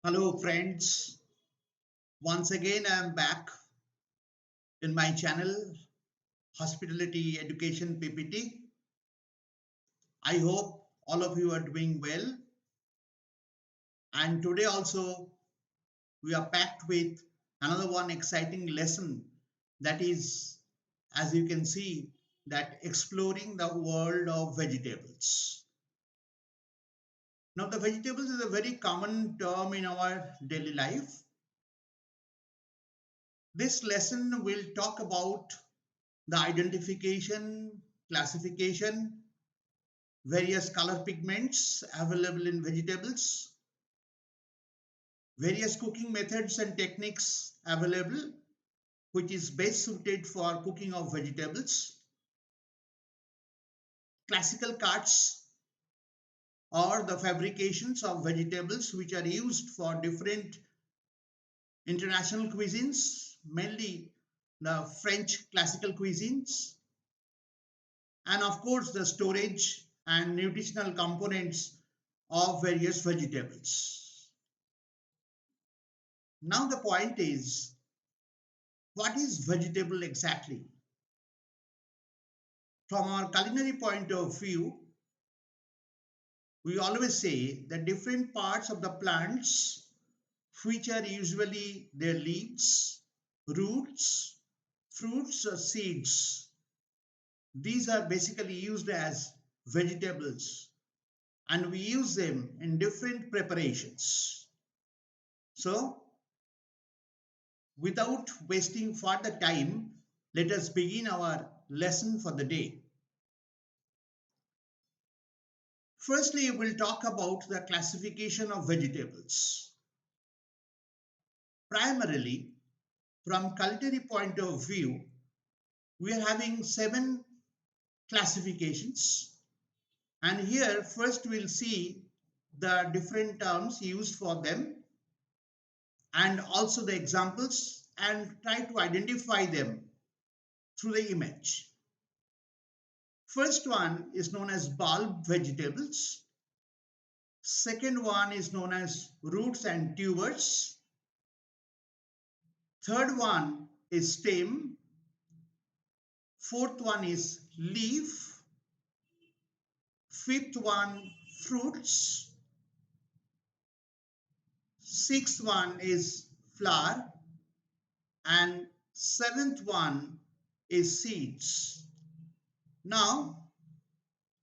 Hello friends, once again I am back in my channel Hospitality Education PPT. I hope all of you are doing well, and today also we are packed with another one exciting lesson, that is, as you can see, that exploring the world of vegetables. Now the vegetables is a very common term in our daily life. This lesson will talk about the identification, classification, various color pigments available in vegetables, various cooking methods and techniques available which is best suited for cooking of vegetables, classical cuts or the fabrications of vegetables which are used for different international cuisines, mainly the French classical cuisines, and of course the storage and nutritional components of various vegetables. Now the point is, what is vegetable exactly? From our culinary point of view, we always say that different parts of the plants, which are usually their leaves, roots, fruits or seeds, these are basically used as vegetables, and we use them in different preparations. So without wasting further time, let us begin our lesson for the day. Firstly, we'll talk about the classification of vegetables. Primarily, from culinary point of view, we are having 7 classifications. And here, first we'll see the different terms used for them and also the examples, and try to identify them through the image. First one is known as bulb vegetables. Second one is known as roots and tubers. Third one is stem. Fourth one is leaf. Fifth one, fruits. Sixth one is flower. And seventh one is seeds. Now,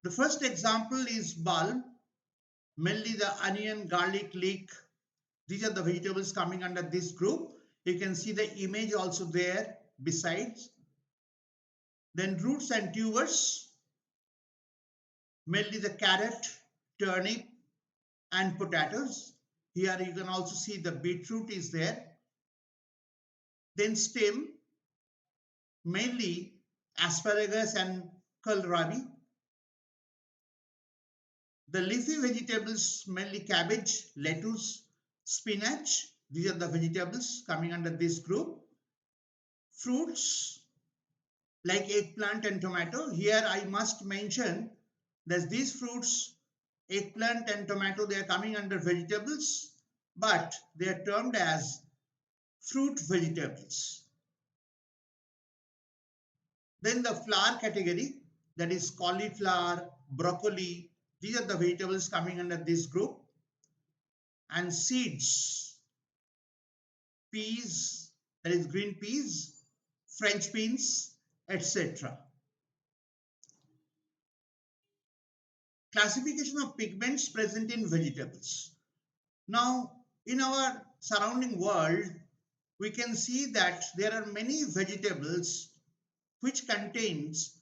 the first example is bulb, mainly the onion, garlic, leek. These are the vegetables coming under this group. You can see the image also there besides. Then roots and tubers, mainly the carrot, turnip, and potatoes. Here you can also see the beetroot is there. Then stem, mainly asparagus and kohlrabi. The leafy vegetables, mainly cabbage, lettuce, spinach. These are the vegetables coming under this group. Fruits like eggplant and tomato. Here I must mention that these fruits, eggplant and tomato, they are coming under vegetables, but they are termed as fruit vegetables. Then the flower category, that is cauliflower, broccoli, these are the vegetables coming under this group. And seeds, peas, that is green peas, French beans, etc. Classification of pigments present in vegetables. Now, in our surrounding world, we can see that there are many vegetables which contains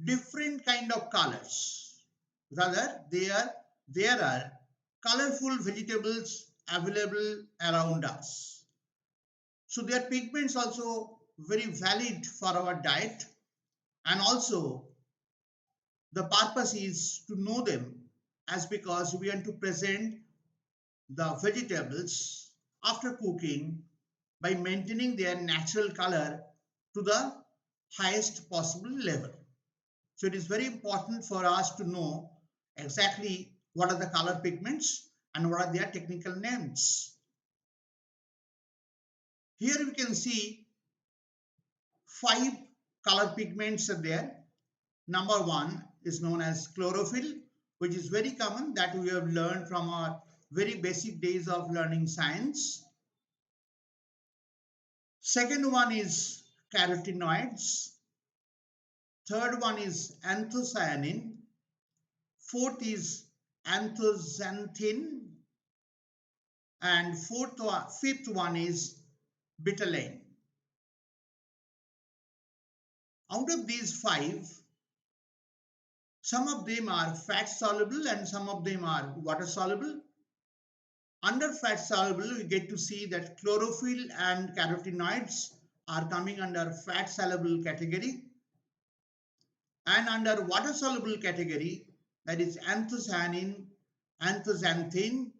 different kind of colors. Rather, there are colorful vegetables available around us. So their pigments also very valid for our diet, and also the purpose is to know them, as because we want to present the vegetables after cooking by maintaining their natural color to the highest possible level. So it is very important for us to know exactly what are the color pigments and what are their technical names. Here we can see 5 color pigments are there. Number 1 is known as chlorophyll, which is very common, that we have learned from our very basic days of learning science. Second one is carotenoids. Third one is anthocyanin. Fourth is anthocyanthine. And fifth one is betaline. Out of these 5, some of them are fat soluble and some of them are water soluble. Under fat soluble, we get to see that chlorophyll and carotenoids are coming under fat soluble category. And under water soluble category, that is anthocyanin, anthocyanthine,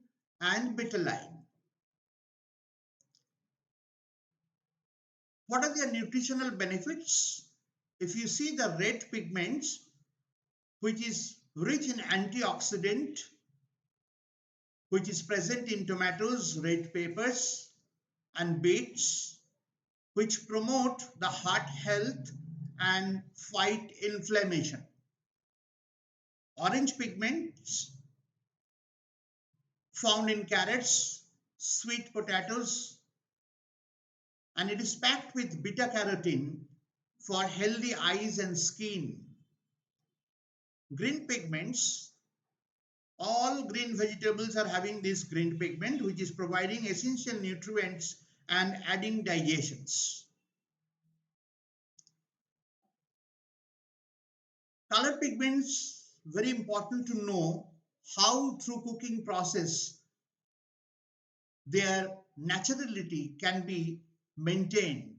and betaline. What are their nutritional benefits? If you see the red pigments, which is rich in antioxidant, which is present in tomatoes, red peppers, and beets, which promote the heart health and fight inflammation. Orange pigments found in carrots, sweet potatoes, and it is packed with beta carotene for healthy eyes and skin. Green pigments, all green vegetables are having this green pigment, which is providing essential nutrients and adding digestions. Color pigments, very important to know how through cooking process their naturality can be maintained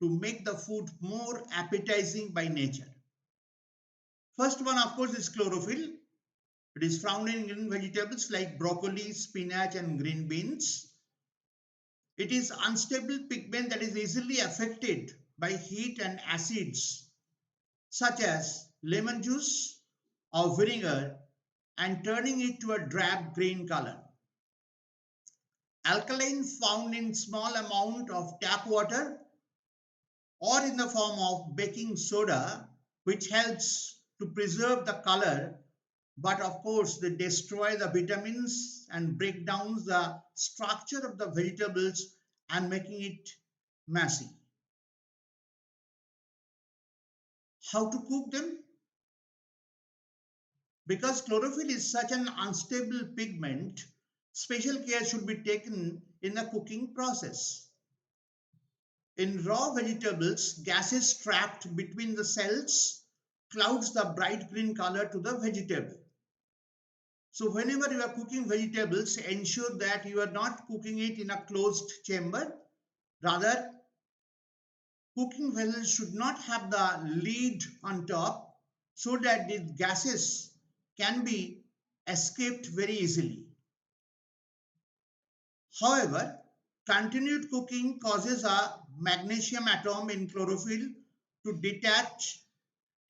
to make the food more appetizing by nature. First one, of course, is chlorophyll. It is found in green vegetables like broccoli, spinach, and green beans. It is unstable pigment that is easily affected by heat and acids such as lemon juice or vinegar and turning it to a drab green color. Alkaline found in small amount of tap water or in the form of baking soda, which helps to preserve the color, but of course they destroy the vitamins and break down the structure of the vegetables and making it messy. How to cook them? Because chlorophyll is such an unstable pigment, special care should be taken in the cooking process. In raw vegetables, gases trapped between the cells clouds the bright green color to the vegetable. So whenever you are cooking vegetables, ensure that you are not cooking it in a closed chamber. Rather, cooking vessels should not have the lid on top so that the gases can be escaped very easily. However, continued cooking causes a magnesium atom in chlorophyll to detach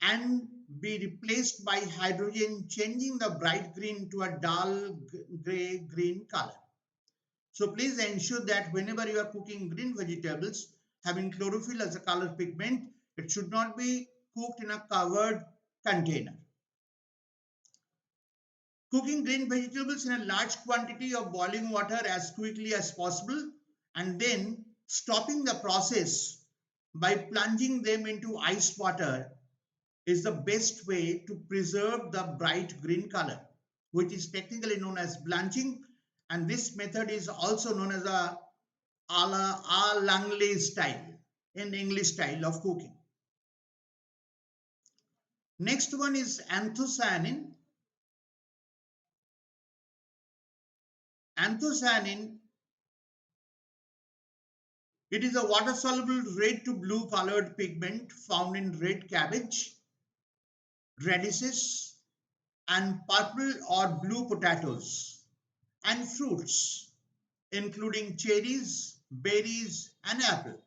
and be replaced by hydrogen, changing the bright green to a dull gray green color. So please ensure that whenever you are cooking green vegetables having chlorophyll as a color pigment, it should not be cooked in a covered container. Cooking green vegetables in a large quantity of boiling water as quickly as possible and then stopping the process by plunging them into ice water is the best way to preserve the bright green color, which is technically known as blanching, and this method is also known as a a Langley style, in English style of cooking. Next one is anthocyanin. Anthocyanin, it is a water soluble red to blue colored pigment found in red cabbage, radishes, and purple or blue potatoes and fruits, including cherries, berries, and apple.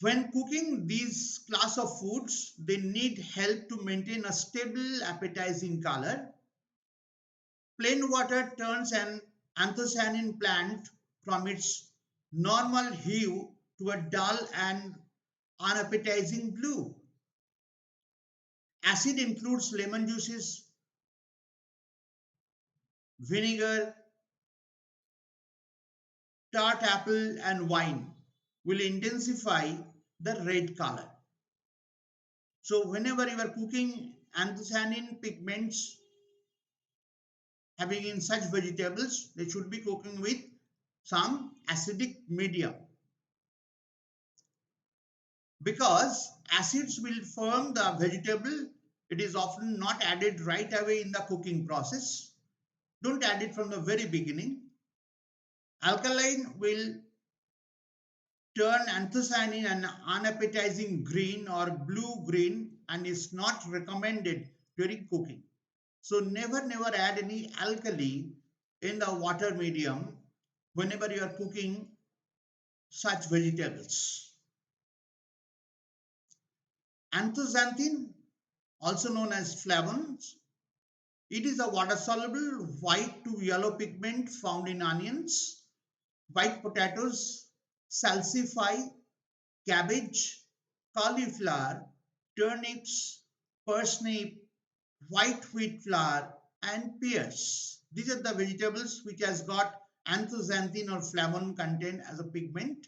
When cooking these class of foods, they need help to maintain a stable appetizing color. Plain water turns an anthocyanin plant from its normal hue to a dull and unappetizing blue. Acid includes lemon juices, vinegar, tart apple, and wine will intensify the red color. So whenever you are cooking anthocyanin pigments having in such vegetables, they should be cooking with some acidic medium because acids will firm the vegetable. It is often not added right away in the cooking process. Don't add it from the very beginning. Alkaline will turn anthocyanin an unappetizing green or blue green and is not recommended during cooking. So never add any alkali in the water medium whenever you are cooking such vegetables. Anthocyanin, also known as flavonoids, it is a water-soluble white to yellow pigment found in onions, white potatoes, salsify, cabbage, cauliflower, turnips, parsnip, white wheat flour, and pears. These are the vegetables which has got anthocyanin or flavone content as a pigment.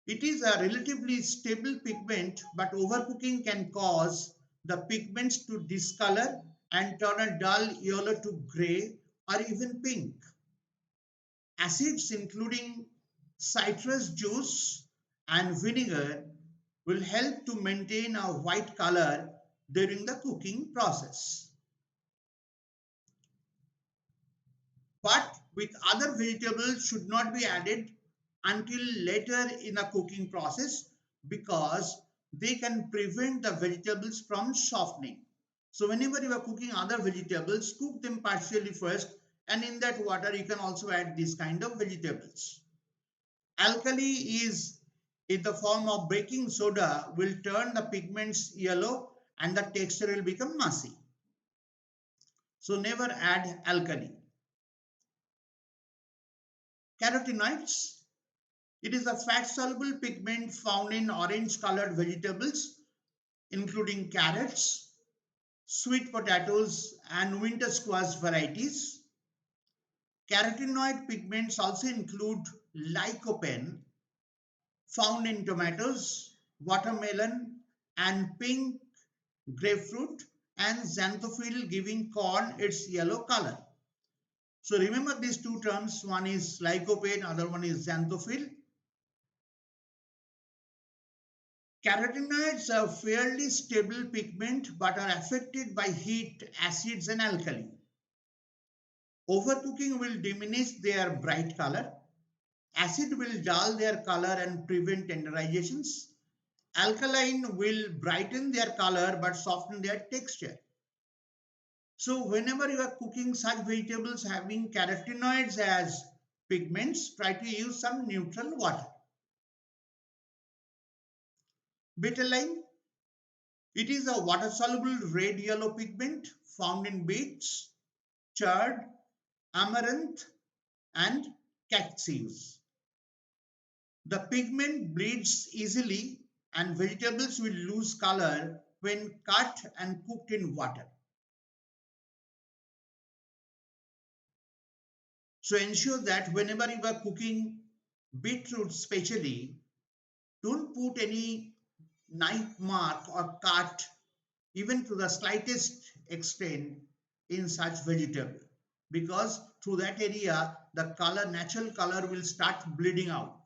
It is a relatively stable pigment, but overcooking can cause the pigments to discolor and turn a dull yellow to gray or even pink. Acids including citrus juice and vinegar will help to maintain a white color during the cooking process. But with other vegetables should not be added until later in the cooking process because they can prevent the vegetables from softening. So whenever you are cooking other vegetables, cook them partially first, and in that water you can also add this kind of vegetables. Alkali is in the form of baking soda will turn the pigments yellow and the texture will become messy. So never add alkali. Carotenoids. It is a fat-soluble pigment found in orange-colored vegetables, including carrots, sweet potatoes, and winter squash varieties. Carotenoid pigments also include lycopene, found in tomatoes, watermelon, and pink grapefruit, and xanthophyll, giving corn its yellow color. So remember these two terms, one is lycopene, other one is xanthophyll. Carotenoids are fairly stable pigment but are affected by heat, acids, and alkali. Overcooking will diminish their bright color. Acid will dull their color and prevent tenderizations. Alkaline will brighten their color but soften their texture. So whenever you are cooking such vegetables having carotenoids as pigments, try to use some neutral water. Betaline, it is a water-soluble red-yellow pigment found in beets, chard, amaranth, and cactus. The pigment bleeds easily and vegetables will lose color when cut and cooked in water. So ensure that whenever you are cooking beetroot especially, don't put any knife mark or cut even to the slightest extent in such vegetable because through that area the color, natural color will start bleeding out.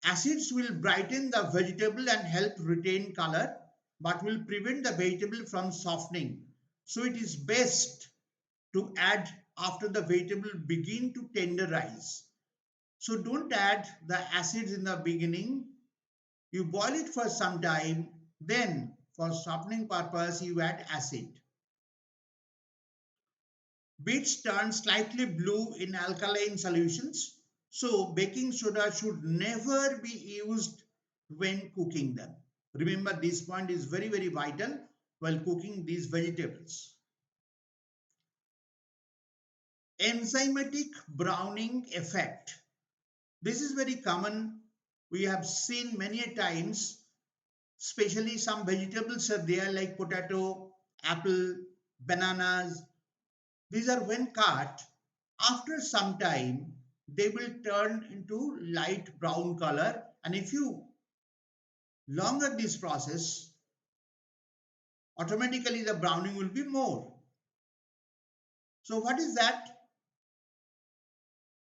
Acids will brighten the vegetable and help retain color but will prevent the vegetable from softening. So it is best to add after the vegetable begin to tenderize. So don't add the acids in the beginning. You boil it for some time, then for softening purpose you add acid. Beets turn slightly blue in alkaline solutions. So baking soda should never be used when cooking them. Remember, this point is very, very vital while cooking these vegetables. Enzymatic browning effect. This is very common. We have seen many a times, especially some vegetables are there like potato, apple, bananas. These are when cut, after some time, they will turn into light brown color. And if you longer this process, automatically the browning will be more. So what is that?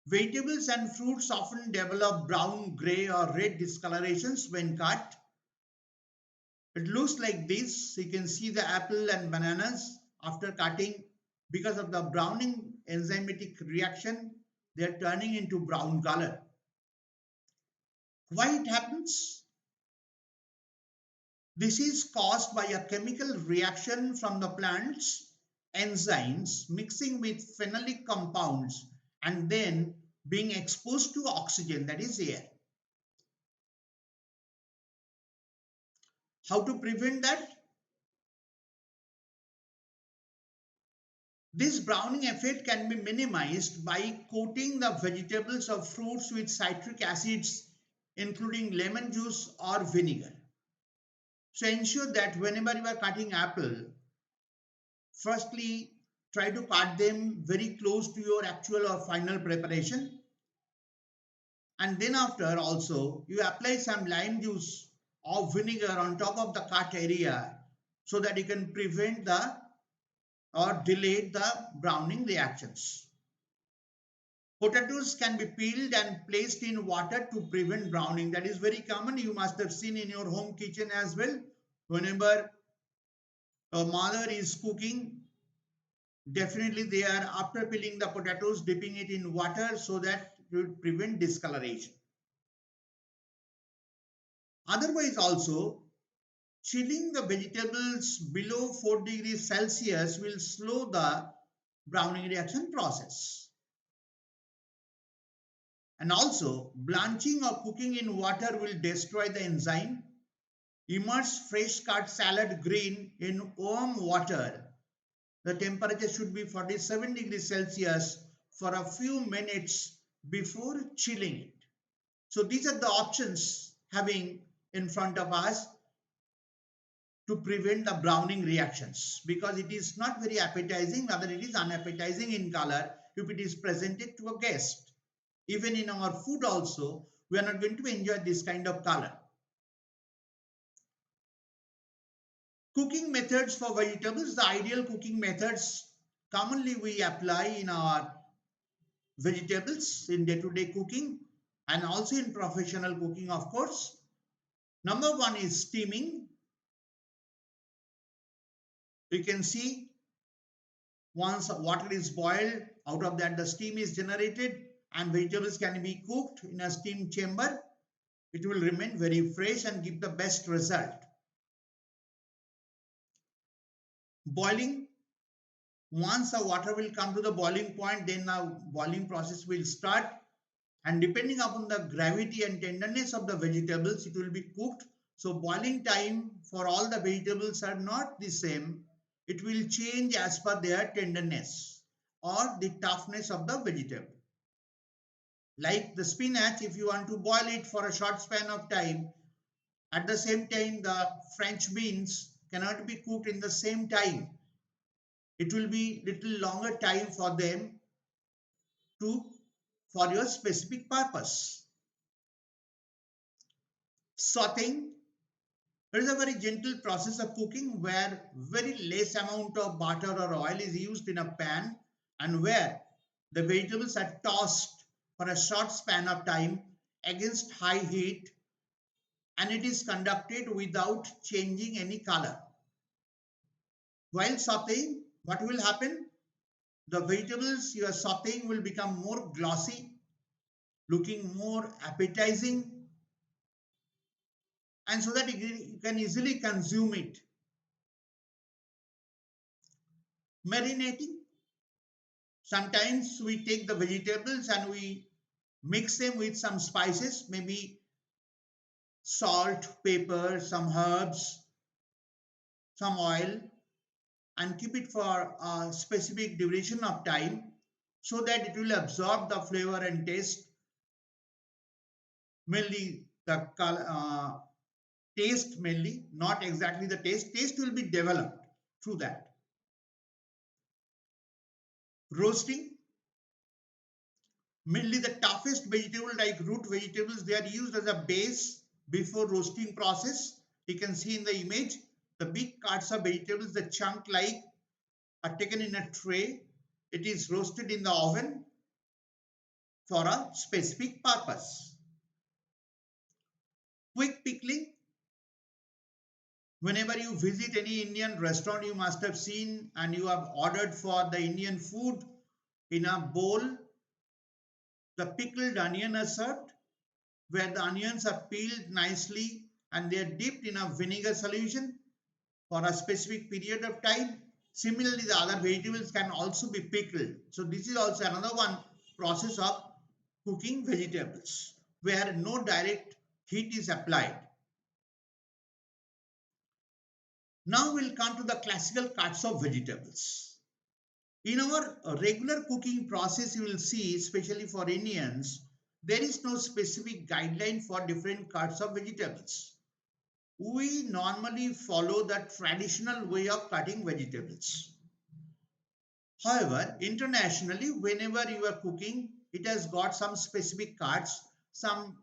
Vegetables and fruits often develop brown, gray or red discolorations when cut. It looks like this. You can see the apple and bananas after cutting, because of the browning enzymatic reaction, they are turning into brown color. Why it happens? This is caused by a chemical reaction from the plant's enzymes mixing with phenolic compounds and then being exposed to oxygen, that is air. How to prevent that? This browning effect can be minimized by coating the vegetables or fruits with citric acids, including lemon juice or vinegar. So ensure that whenever you are cutting apple, firstly try to cut them very close to your actual or final preparation, and then after also you apply some lime juice or vinegar on top of the cut area so that you can prevent the or delay the browning reactions. Potatoes can be peeled and placed in water to prevent browning. That is very common. You must have seen in your home kitchen as well. Whenever a mother is cooking, definitely they are, after peeling the potatoes, dipping it in water so that it would prevent discoloration. Otherwise also, chilling the vegetables below 4 degrees Celsius will slow the browning reaction process. And also, blanching or cooking in water will destroy the enzyme. Immerse fresh cut salad green in warm water. The temperature should be 47 degrees Celsius for a few minutes before chilling it. So these are the options having in front of us to prevent the browning reactions, because it is not very appetizing, rather it is unappetizing in color if it is presented to a guest. Even in our food also, we are not going to enjoy this kind of color. Cooking methods for vegetables, the ideal cooking methods commonly we apply in our vegetables in day-to-day cooking and also in professional cooking, of course. Number one is steaming. You can see once water is boiled, out of that the steam is generated and vegetables can be cooked in a steam chamber. It will remain very fresh and give the best result. Boiling. Once the water will come to the boiling point, then the boiling process will start, and depending upon the gravity and tenderness of the vegetables, it will be cooked. So boiling time for all the vegetables are not the same. It will change as per their tenderness or the toughness of the vegetable. Like the spinach, if you want to boil it for a short span of time, at the same time the French beans cannot be cooked in the same time. It will be little longer time for them to for your specific purpose. Sauteing. It is a very gentle process of cooking where very less amount of butter or oil is used in a pan and where the vegetables are tossed for a short span of time against high heat, and it is conducted without changing any color. While sauteing, what will happen? The vegetables you are sauteing will become more glossy, looking more appetizing, and so that you can easily consume it. Marinating. Sometimes we take the vegetables and we Mix them with some spices, maybe salt, pepper, some herbs, some oil, and keep it for a specific duration of time so that it will absorb the flavor and taste, mainly the taste, mainly not exactly the taste will be developed through that. Roasting, mainly the toughest vegetable like root vegetables, they are used as a base before roasting process. You can see in the image the big cuts of vegetables, the chunk like, are taken in a tray. It is roasted in the oven for a specific purpose. Quick pickling, whenever you visit any Indian restaurant, you must have seen and you have ordered for the Indian food, in a bowl the pickled onion is served, where the onions are peeled nicely and they are dipped in a vinegar solution for a specific period of time. Similarly, the other vegetables can also be pickled. So this is also another one process of cooking vegetables where no direct heat is applied. Now we'll come to the classical cuts of vegetables. In our regular cooking process, you will see, especially for Indians, there is no specific guideline for different cuts of vegetables. We normally follow the traditional way of cutting vegetables. However, internationally, whenever you are cooking, it has got some specific cuts, some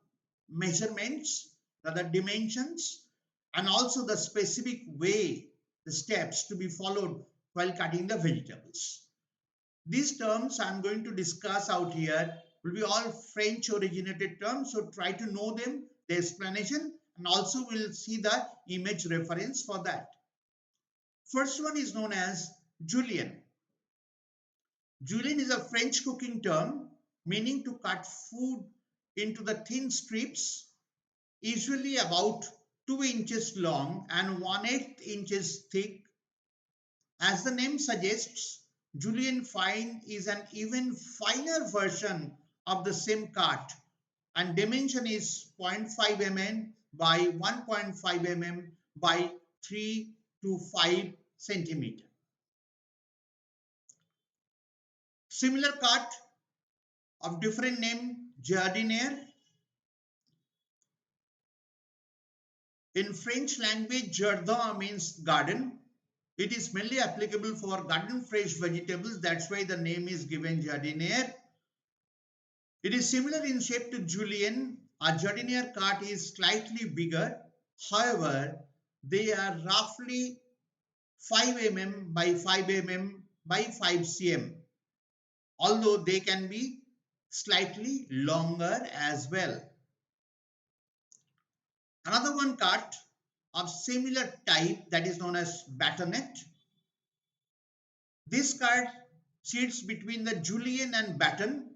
measurements, the dimensions, and also the specific way, the steps to be followed while cutting the vegetables. These terms I'm going to discuss out here will be all French originated terms, so try to know them, the explanation, and also we'll see the image reference for that. First one is known as julienne. Julienne is a French cooking term meaning to cut food into the thin strips, usually about 2 inches long and 1/8 inches thick. As the name suggests, julienne fine is an even finer version of the same cut, and dimension is 0.5 mm by 1.5 mm by 3 to 5 centimeter. Similar cut of different name, jardiniere. In French language, jardin means garden. It is mainly applicable for garden fresh vegetables. That's why the name is given jardiniere. It is similar in shape to julienne. A jardiniere cut is slightly bigger. However, they are roughly 5 mm by 5 mm by 5 cm, although they can be slightly longer as well. Another one cut of similar type, that is known as batonette. This cut sits between the julienne and baton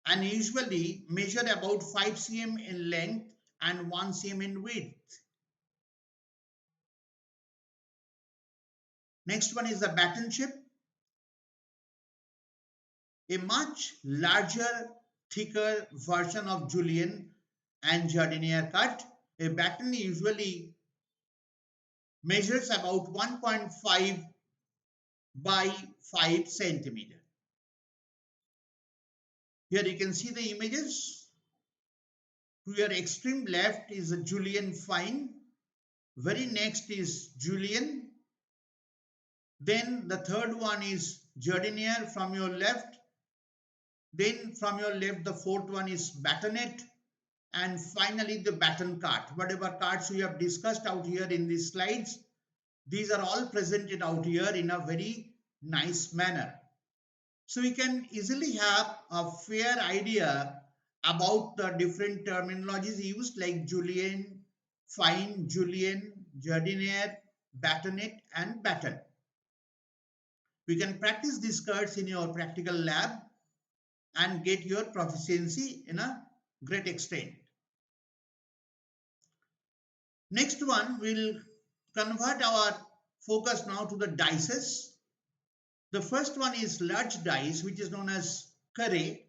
and usually measure about 5 cm in length and 1 cm in width. Next one is the baton chip, a much larger, thicker version of julienne and jardiniere cut. A baton usually measures about 1.5 by 5 centimeter. Here you can see the images. To your extreme left is a julienne fine. Very next is julienne. Then the third one is jardiniere from your left. Then from your left, the fourth one is batonette. And finally, the baton cut. Whatever cuts we have discussed out here in these slides, these are all presented out here in a very nice manner. So we can easily have a fair idea about the different terminologies used like julienne, fine, julienne, jardiniere, batonette, and baton. We can practice these cuts in your practical lab and get your proficiency in a great extent. Next one, we'll convert our focus now to the dices. The first one is large dice, which is known as carré.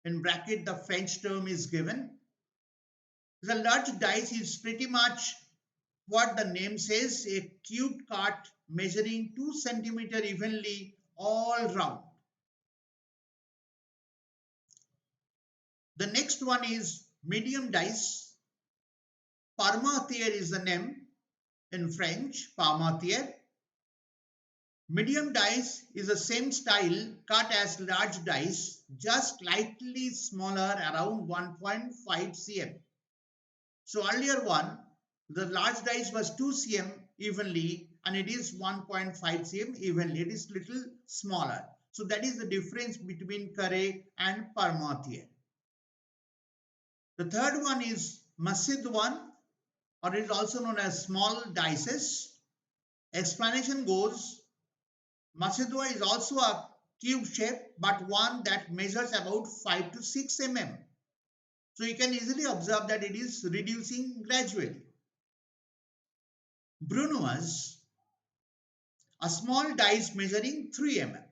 in bracket the French term is given. The large dice is pretty much what the name says, a cubed cart measuring 2 centimeter evenly all round. The next one is medium dice. Parmentier is the name in French, Parmentier. Medium dice is the same style cut as large dice, just slightly smaller, around 1.5 cm. So earlier one, the large dice was 2 cm evenly and it is 1.5 cm evenly. It is little smaller. So that is the difference between carré and Parmentier. The third one is Masidwan, or it is also known as small dices. Explanation goes, Masidwa is also a cube shape, but one that measures about 5 to 6 mm. So you can easily observe that it is reducing gradually. Brunoise, a small dice measuring 3 mm.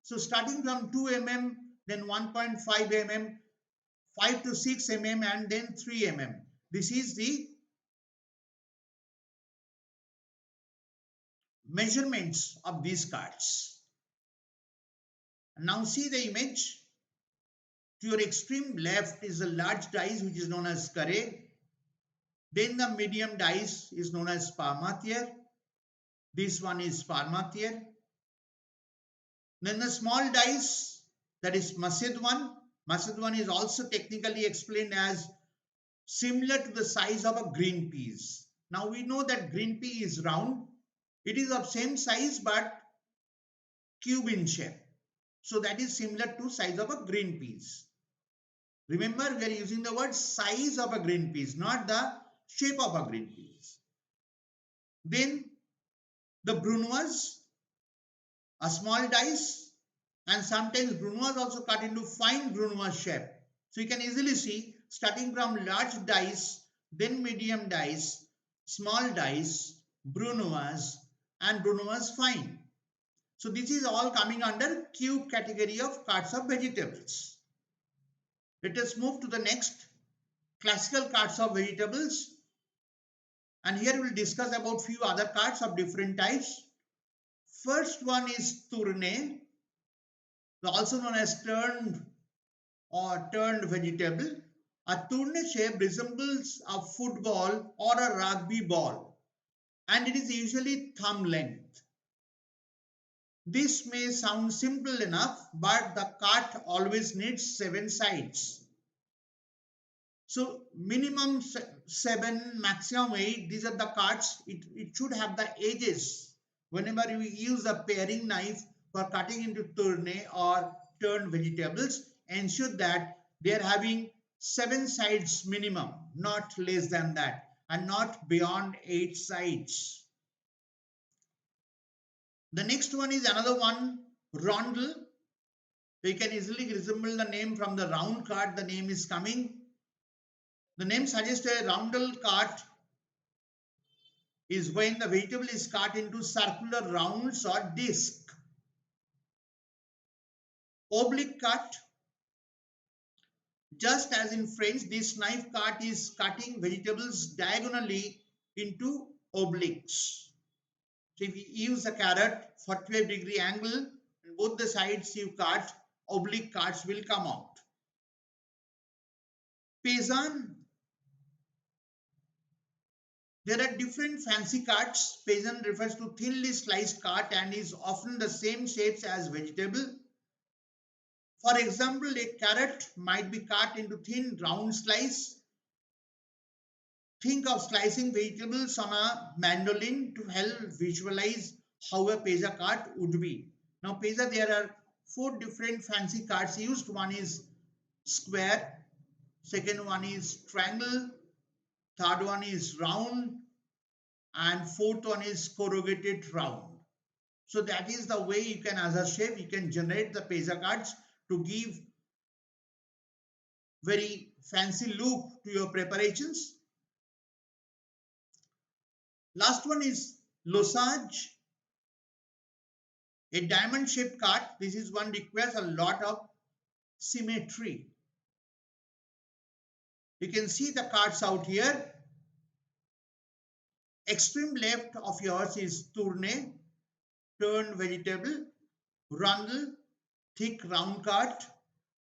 So starting from 2 mm, then 1.5 mm, 5 to 6 mm, and then 3 mm. This is the measurements of these cards. Now see the image. To your extreme left is a large dice which is known as carré. Then the medium dice is known as Parmentier. This one is Parmentier. Then the small dice, that is Masidwan. Masidwan is also technically explained as similar to the size of a green peas. Now we know that green pea is round. It is of same size but cube in shape. So that is similar to size of a green peas. Remember, we are using the word size of a green peas, not the shape of a green peas. Then the brunoise, a small dice, and sometimes brunoise also cut into fine brunoise shape. So you can easily see starting from large dice, then medium dice, small dice, brunoise, and brunoise fine. So this is all coming under cube category of cards of vegetables. Let us move to the next, classical cards of vegetables. And here we will discuss about few other cards of different types. First one is tourne, also known as turned or turned vegetable. A tourne shape resembles a football or a rugby ball, and it is usually thumb length. This may sound simple enough, but the cart always needs 7 sides. So minimum 7, maximum 8, these are the cards. It should have the edges. Whenever you use a paring knife for cutting into tourne or turned vegetables, ensure that they are having 7 sides minimum, not less than that, and not beyond 8 sides. The next one is another one, rondel. You can easily resemble the name from the round card. The name is coming. The name suggests a roundel cart is when the vegetable is cut into circular rounds or disc. Oblique cut, just as in French, this knife cut is cutting vegetables diagonally into obliques. So if you use a carrot 45-degree angle and both the sides you cut, oblique cuts will come out. Paysan, there are different fancy cuts. Paysan refers to thinly sliced cut and is often the same shapes as vegetable. For example, a carrot might be cut into thin round slice. Think of slicing vegetables on a mandolin to help visualize how a pizza cut would be. Now pizza, there are 4 different fancy cuts used. One is square, second one is triangle, third one is round, and fourth one is corrugated round. So that is the way you can, as a chef, you can generate the pizza cards to give very fancy look to your preparations. Last one is losage, a diamond shaped cart. This is one requires a lot of symmetry. You can see the carts out here. Extreme left of yours is tourne, turned vegetable, rundle, thick round cart,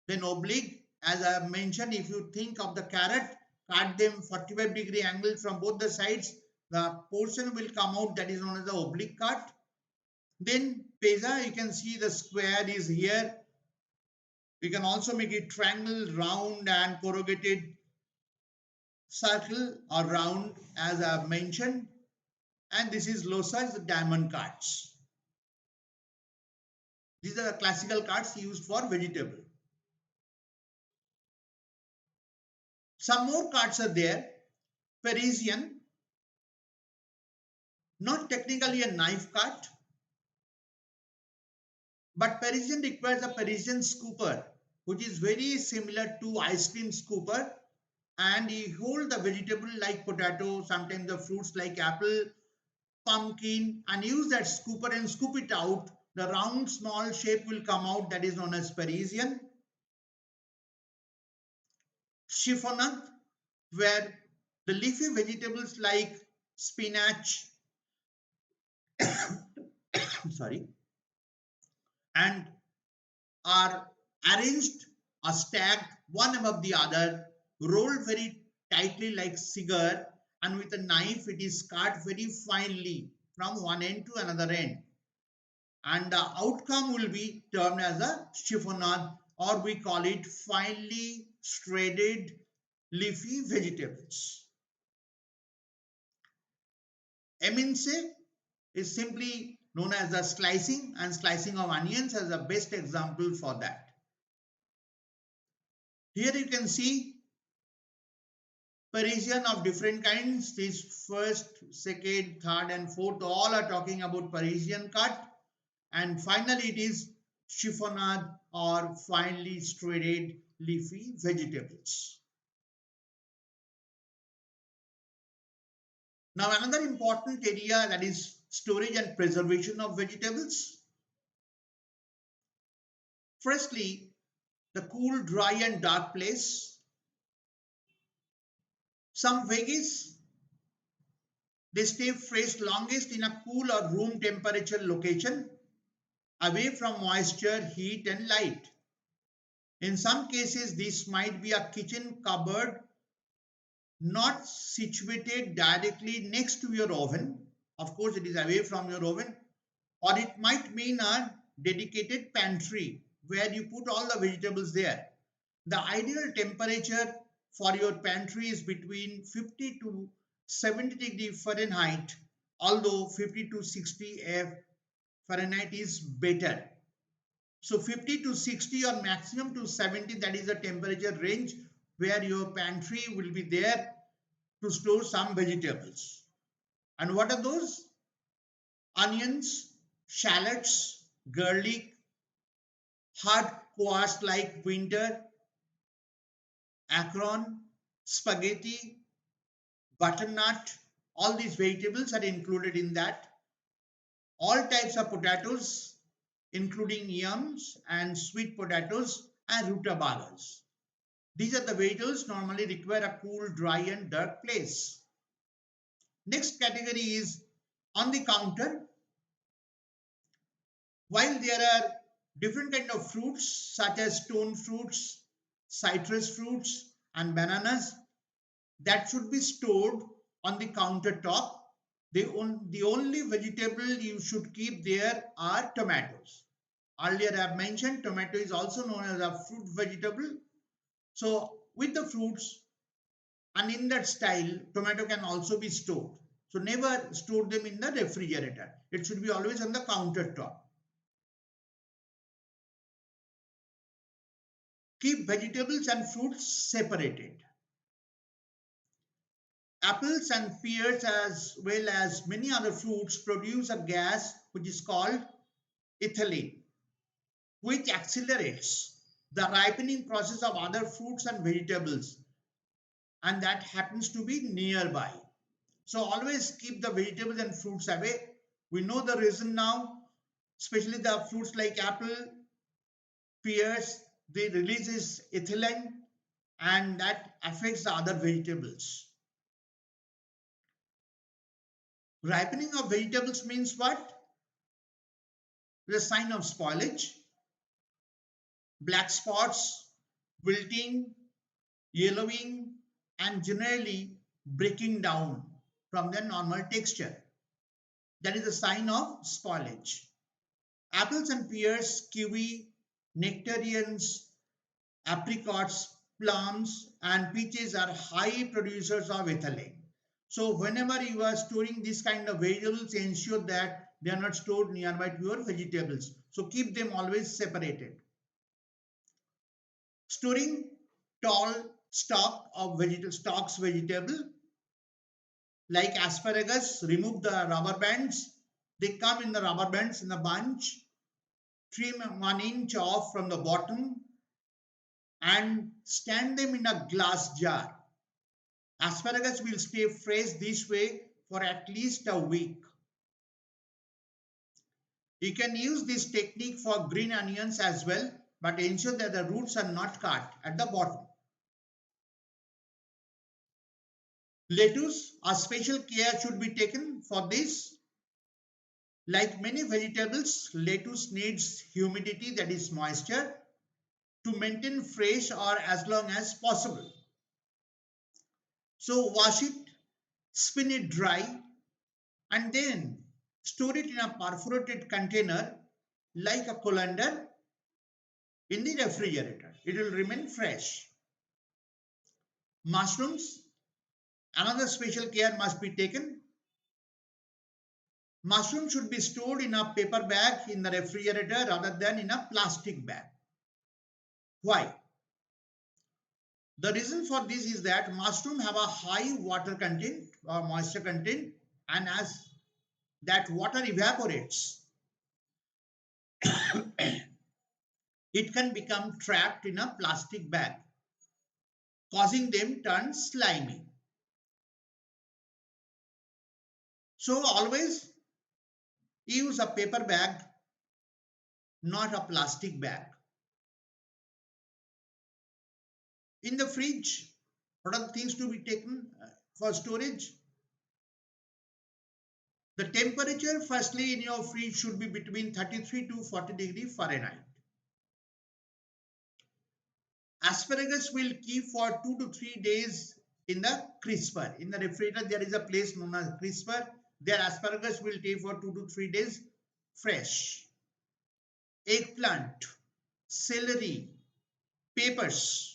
then oblique. As I have mentioned, if you think of the carrot, cut them 45-degree angle from both the sides, the portion will come out that is known as the oblique cart. Then pizza, you can see the square is here. You can also make it triangle, round and corrugated circle or round as I have mentioned. And this is loci, the diamond cards. These are the classical cards used for vegetable. Some more cards are there. Parisian, not technically a knife cut, but Parisian requires a Parisian scooper, which is very similar to ice cream scooper, and you hold the vegetable like potato, sometimes the fruits like apple, pumpkin, and use that scooper and scoop it out. The round small shape will come out, that is known as Parisian. Chiffonade, where the leafy vegetables like spinach, sorry, and are arranged or stacked one above the other, rolled very tightly like cigar, and with a knife it is cut very finely from one end to another end. And the outcome will be termed as a chiffonade, or we call it finely shredded leafy vegetables. Eminence is simply known as the slicing, and slicing of onions as the best example for that. Here you can see Parisian of different kinds. This first, second, third and fourth all are talking about Parisian cut. And finally it is chiffonade or finely shredded leafy vegetables. Now another important area, that is storage and preservation of vegetables. Firstly, the cool, dry and dark place. Some veggies, they stay fresh longest in a cool or room temperature location, away from moisture, heat and light. In some cases, this might be a kitchen cupboard not situated directly next to your oven. Of course, it is away from your oven. Or it might mean a dedicated pantry where you put all the vegetables there. The ideal temperature for your pantry is between 50 to 70 degree Fahrenheit, although 50 to 60 Fahrenheit is better. So 50 to 60 or maximum to 70, that is the temperature range where your pantry will be there to store some vegetables. And what are those? Onions, shallots, garlic, hard squash like winter, acorn, spaghetti, butternut, all these vegetables are included in that. All types of potatoes, including yams and sweet potatoes and rutabagas. These are the vegetables normally require a cool, dry and dark place. Next category is on the counter. While there are different kind of fruits such as stone fruits, citrus fruits and bananas that should be stored on the countertop, the only vegetable you should keep there are tomatoes. Earlier I have mentioned tomato is also known as a fruit vegetable. So with the fruits and in that style, tomato can also be stored. So never store them in the refrigerator. It should be always on the countertop. Keep vegetables and fruits separated. Apples and pears as well as many other fruits produce a gas which is called ethylene, which accelerates the ripening process of other fruits and vegetables, and that happens to be nearby. So always keep the vegetables and fruits away. We know the reason now, especially the fruits like apple, pears, they releases ethylene, and that affects the other vegetables. Ripening of vegetables means what? The sign of spoilage, black spots, wilting, yellowing, and generally breaking down from their normal texture. That is a sign of spoilage. Apples and pears, kiwi, nectarines, apricots, plums, and peaches are high producers of ethylene. So whenever you are storing this kind of vegetables, ensure that they are not stored nearby to your vegetables. So keep them always separated. Storing tall stalks vegetable like asparagus, remove the rubber bands. They come in the rubber bands in a bunch. Trim 1 inch off from the bottom and stand them in a glass jar. Asparagus will stay fresh this way for at least a week. You can use this technique for green onions as well, but ensure that the roots are not cut at the bottom. Lettuce, a special care should be taken for this. Like many vegetables, lettuce needs humidity, that is moisture, to maintain fresh or as long as possible. So wash it, spin it dry, and then store it in a perforated container like a colander in the refrigerator. It will remain fresh. Mushrooms, another special care must be taken. Mushroom should be stored in a paper bag in the refrigerator rather than in a plastic bag. Why? The reason for this is that mushroom have a high water content or moisture content, and as that water evaporates, it can become trapped in a plastic bag, causing them turn slimy. So always use a paper bag, not a plastic bag. In the fridge, what are the things to be taken for storage? The temperature firstly in your fridge should be between 33 to 40 degrees Fahrenheit. Asparagus will keep for 2 to 3 days in the crisper. In the refrigerator, there is a place known as crisper. Their asparagus will take for 2 to 3 days fresh. Eggplant, celery, peppers,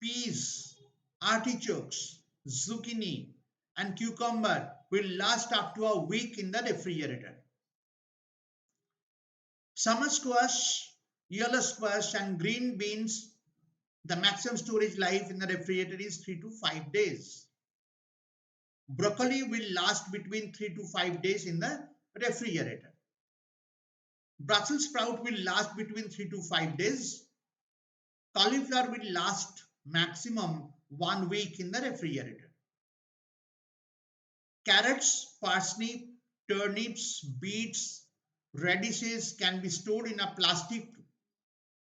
peas, artichokes, zucchini, and cucumber will last up to a week in the refrigerator. Summer squash, yellow squash, and green beans, the maximum storage life in the refrigerator is 3 to 5 days. Broccoli will last between 3 to 5 days in the refrigerator. Brussels sprout will last between 3 to 5 days. Cauliflower will last maximum 1 week in the refrigerator. Carrots, parsnip, turnips, beets, radishes can be stored in a plastic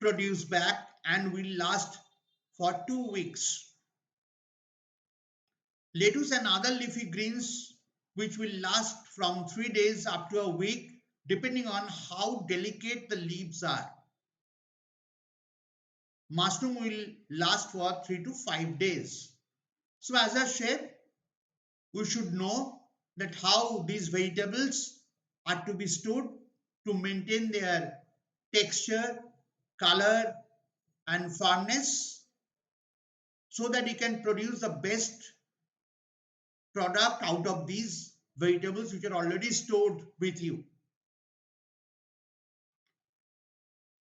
produce bag and will last for 2 weeks. Lettuce and other leafy greens which will last from 3 days up to a week depending on how delicate the leaves are. Mushroom will last for 3 to 5 days. So as I said, we should know that how these vegetables are to be stored to maintain their texture, color, and firmness so that you can produce the best product out of these vegetables which are already stored with you.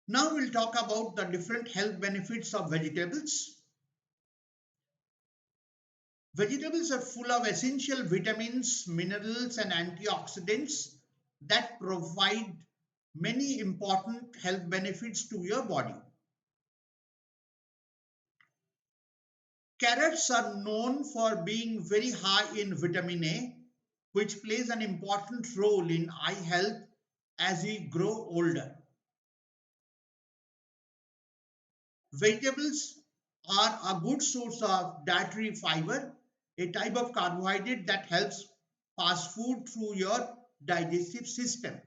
Now we'll talk about the different health benefits of vegetables. Vegetables are full of essential vitamins, minerals, and antioxidants that provide many important health benefits to your body. Carrots are known for being very high in vitamin A, which plays an important role in eye health as we grow older. Vegetables are a good source of dietary fiber, a type of carbohydrate that helps pass food through your digestive system.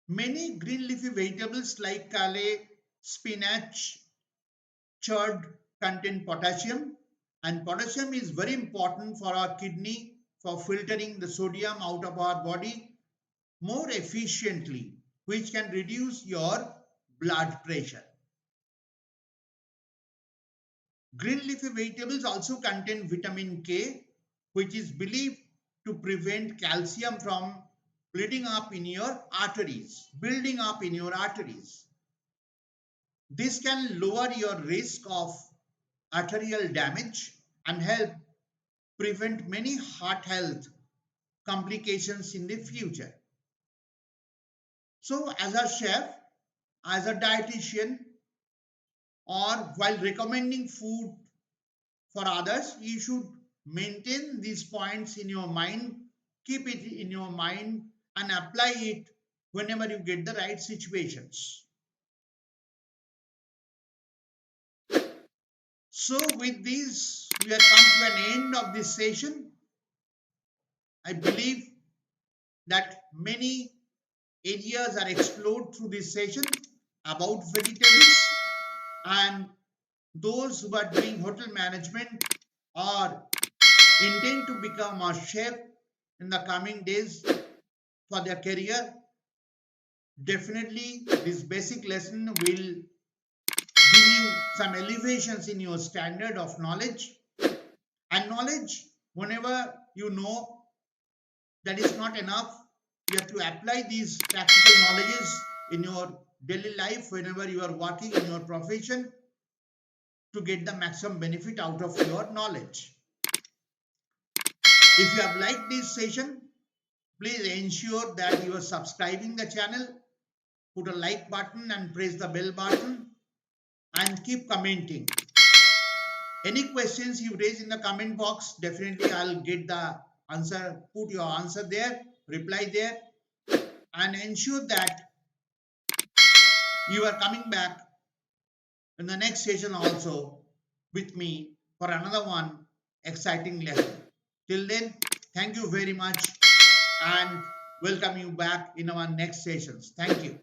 Many green leafy vegetables like kale, spinach, chard contain potassium, and potassium is very important for our kidney for filtering the sodium out of our body more efficiently, which can reduce your blood pressure. Green leafy vegetables also contain vitamin K, which is believed to prevent calcium from building up in your arteries. This can lower your risk of arterial damage and help prevent many heart health complications in the future. So, as a chef, as a dietitian, or while recommending food for others, you should maintain these points in your mind, keep it in your mind, and apply it whenever you get the right situations. So, with this, we have come to an end of this session. I believe that many areas are explored through this session about vegetables, and those who are doing hotel management or intend to become a chef in the coming days for their career, definitely this basic lesson will give you some elevations in your standard of knowledge. And knowledge, whenever you know that is not enough, you have to apply these practical knowledges in your daily life whenever you are working in your profession to get the maximum benefit out of your knowledge. If you have liked this session, please ensure that you are subscribing the channel, put a like button and press the bell button, and keep commenting. Any questions you raise in the comment box, definitely I'll get the answer, put your answer there, reply there, and ensure that you are coming back in the next session also with me for another one exciting lesson. Till then, thank you very much and welcome you back in our next sessions. Thank you.